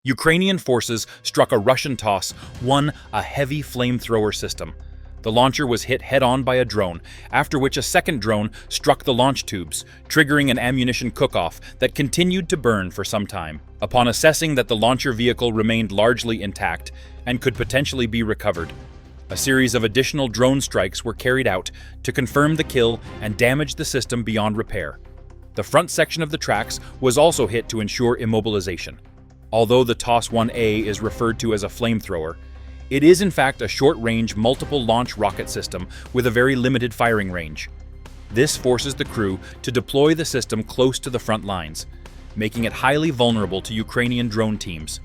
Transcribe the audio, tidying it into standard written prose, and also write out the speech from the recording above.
Ukrainian forces struck a Russian TOS-1A heavy flamethrower system. The launcher was hit head-on by a drone, after which a second drone struck the launch tubes, triggering an ammunition cook-off that continued to burn for some time. Upon assessing that the launcher vehicle remained largely intact and could potentially be recovered, a series of additional drone strikes were carried out to confirm the kill and damage the system beyond repair. The front section of the tracks was also hit to ensure immobilization. Although the TOS-1A is referred to as a flamethrower, it is in fact a short-range, multiple-launch rocket system with a very limited firing range. This forces the crew to deploy the system close to the front lines, making it highly vulnerable to Ukrainian drone teams.